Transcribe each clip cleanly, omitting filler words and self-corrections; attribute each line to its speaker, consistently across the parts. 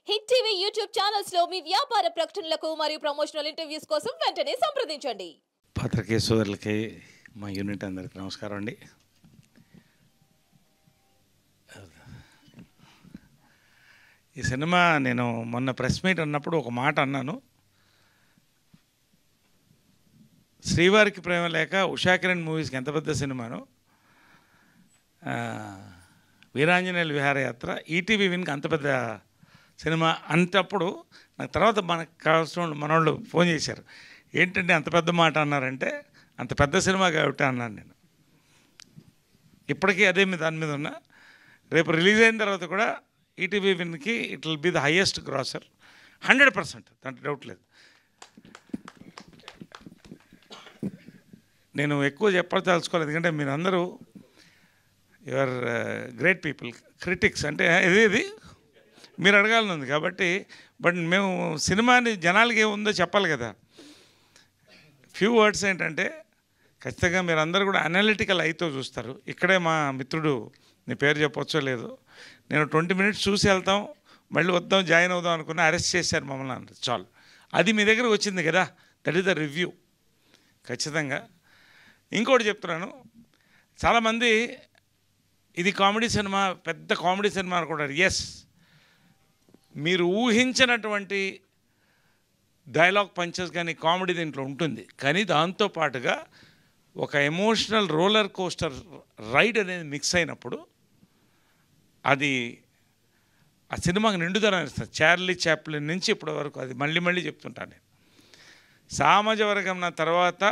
Speaker 1: Hit TV YouTube channels లో మీ వ్యాపార ప్రకటనలకు మరియు ప్రమోషనల్ ఇంటర్వ్యూస్ కోసం వెంటనే సంప్రదించండి.
Speaker 2: పత్రికే సోదరులకి మా యూనిట్ అందరికి నమస్కారం అండి. ఈ సినిమా నేను మొన్న ప్రెస్ మీట్ అన్నప్పుడు ఒక మాట అన్నాను. శ్రీవారికి ప్రేమ లేక ఉషా కిరణ్ మూవీస్కి ఎంత పెద్ద సినిమాను, వీరాంజనేయుల విహారయాత్ర ఈటీవీ విన్కి అంత పెద్ద సినిమా అంటప్పుడు నాకు తర్వాత మనకు కావాల్సిన మనోళ్ళు ఫోన్ చేశారు. ఏంటంటే అంత పెద్ద మాట అన్నారంటే అంత పెద్ద సినిమా కాబట్టి అన్నాను నేను. ఇప్పటికీ అదే దాని మీద ఉన్నా. రేపు రిలీజ్ అయిన తర్వాత కూడా ఈటీవీ విన్కి it will be the highest grosser 100%, దాంట్లో డౌట్ లేదు. నేను ఎక్కువ చెప్పదలుచుకోలేదు, ఎందుకంటే మీరు అందరూ యువర్ గ్రేట్ పీపుల్. క్రిటిక్స్ అంటే ఇది మీరు అడగాలని ఉంది కాబట్టి, బట్ మేము సినిమాని జనాలకి ఏముందో చెప్పాలి కదా. ఫ్యూ వర్డ్స్ ఏంటంటే ఖచ్చితంగా మీరు అందరూ కూడా అనలిటికల్ అయితో చూస్తారు. ఇక్కడే మా మిత్రుడు, నీ పేరు చెప్పవచ్చో లేదు, నేను 20 minutes చూసి వెళ్తాం, మళ్ళీ వద్దాం జాయిన్ అవుదాం అనుకుని అరెస్ట్ చేశారు మమ్మల్ని అన్నారు. చాలు, అది మీ దగ్గర వచ్చింది కదా, దట్ ఈస్ ద రివ్యూ. ఖచ్చితంగా ఇంకోటి చెప్తున్నాను, చాలామంది ఇది కామెడీ సినిమా, పెద్ద కామెడీ సినిమా అనుకుంటారు. ఎస్, మీరు ఊహించినటువంటి డైలాగ్ పంచెస్ కానీ కామెడీ దీంట్లో ఉంటుంది, కానీ దాంతోపాటుగా ఒక ఎమోషనల్ రోలర్ కోస్టర్ రైడ్ అనేది మిక్స్ అయినప్పుడు అది ఆ సినిమాకి నిండుదనం ఇస్తుంది. చార్లీ చాప్లిన్ నుంచి ఇప్పటి వరకు అది మళ్ళీ చెప్తుంటాను నేను. సామాజ వర్గం తర్వాత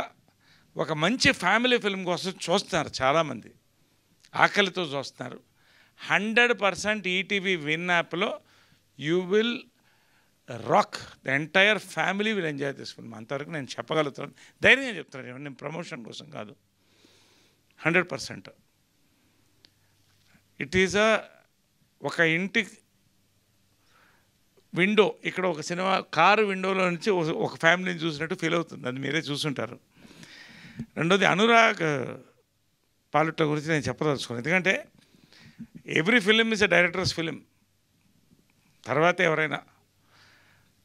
Speaker 2: ఒక మంచి ఫ్యామిలీ ఫిల్మ్ కోసం చూస్తున్నారు చాలామంది, ఆకలితో చూస్తున్నారు. 100% ఈటీవీ విన్ యాప్లో you will rock, the entire family will enjoy this film. అంతవరకు నేను చెప్పగలుగుతాను, ధైర్యంగా చెప్తాను. నేను ప్రమోషన్ కోసం కాదు, 100%. ఇట్ ఈజ్ ఒక ఇంటి విండో, ఇక్కడ ఒక సినిమా కారు విండోలో నుంచి ఒక ఫ్యామిలీని చూసినట్టు ఫీల్ అవుతుంది, అది మీరే చూసుంటారు. రెండోది అనురాగ్ పాలుట్ల గురించి నేను చెప్పదలుచుకోను, ఎందుకంటే every film is a directors film. తర్వాత ఎవరైనా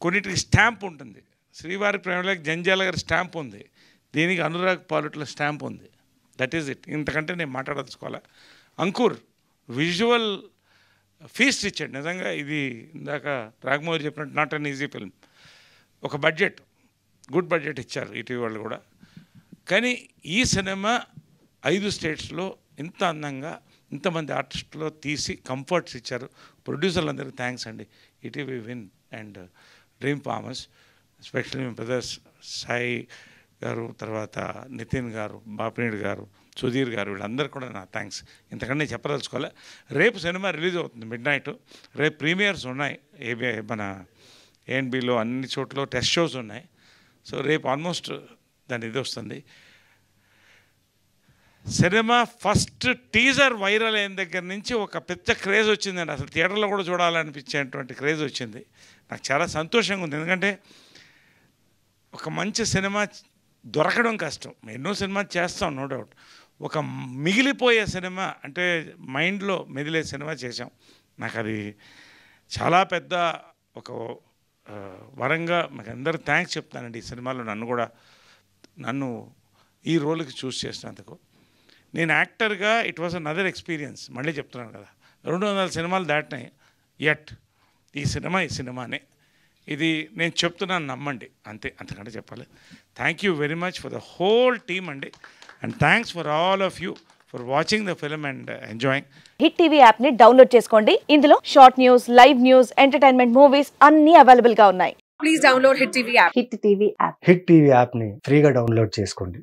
Speaker 2: కొన్నిటికి స్టాంప్ ఉంటుంది. శ్రీవారి ప్రేమలకు జంజాల గారి స్టాంప్ ఉంది, దీనికి అనురాగ్ పాలుట్ల స్టాంప్ ఉంది. That is it. ఇంతకంటే నేను మాట్లాడదలుచుకోవాలి. అంకుర్ విజువల్ ఫీస్ట్ ఇచ్చాడు నిజంగా. ఇది ఇందాక రాఘమోహన్ చెప్పినట్టు నాట్ అన్ ఈజీ ఫిల్మ్. ఒక బడ్జెట్, గుడ్ బడ్జెట్ ఇచ్చారు ఈటీవీ వాళ్ళు కూడా. కానీ ఈ సినిమా 5 స్టేట్స్లో ఇంత అందంగా ఇంతమంది ఆర్టిస్టులో తీసి కంఫర్ట్స్ ఇచ్చారు. ప్రొడ్యూసర్లందరికీ థ్యాంక్స్ అండి, ETV win and dream farmers, especially me brothers Sai గారు, తర్వాత నితిన్ గారు, బాపినేడు గారు, సుధీర్ గారు, వీళ్ళందరూ కూడా నా థ్యాంక్స్. ఇంతకంటే చెప్పదలుచుకోవాలి. రేపు సినిమా రిలీజ్ అవుతుంది మిడ్నైట్. రేపు ప్రీమియర్స్ ఉన్నాయి, మన ఏఎన్బిలో అన్ని చోట్ల టెస్ట్ షోస్ ఉన్నాయి. సో రేపు ఆల్మోస్ట్ దాని ఇది వస్తుంది. సినిమా ఫస్ట్ టీజర్ వైరల్ అయిన దగ్గర నుంచి ఒక పెద్ద క్రేజ్ వచ్చిందండి. అసలు థియేటర్లో కూడా చూడాలనిపించేటువంటి క్రేజ్ వచ్చింది. నాకు చాలా సంతోషంగా ఉంది, ఎందుకంటే ఒక మంచి సినిమా దొరకడం కష్టం. ఎన్నో సినిమా చేస్తాం, నో డౌట్. ఒక మిగిలిపోయే సినిమా అంటే మైండ్లో మెదిలే సినిమా చేసాం. నాకు అది చాలా పెద్ద ఒక వరంగా మీకు అందరూ థ్యాంక్స్ చెప్తానండి. ఈ సినిమాలో నన్ను ఈ రోల్కి చూస్ చేసినందుకు. నేను యాక్టర్గా ఇట్ వాజ్ అనదర్ ఎక్స్పీరియన్స్. మళ్ళీ చెప్తున్నాను కదా, 200 సినిమాలు దాటినాయి, యట్ ఈ సినిమానే. ఇది నేను చెప్తున్నాను, నమ్మండి, అంతే, అంతకంటే చెప్పాలి. Thank you very much for the whole team అండి, and thanks for all of you for watching the film and enjoying.
Speaker 3: Hit TV app ని డౌన్లోడ్ చేసుకోండి. ఇందులో short news, live news, entertainment movies అన్ని అవైలబుల్ గా ఉన్నాయి.
Speaker 4: Please download Hit TV app.
Speaker 3: Hit TV app
Speaker 5: hit TV యాప్ని ఫ్రీగా download చేసుకోండి.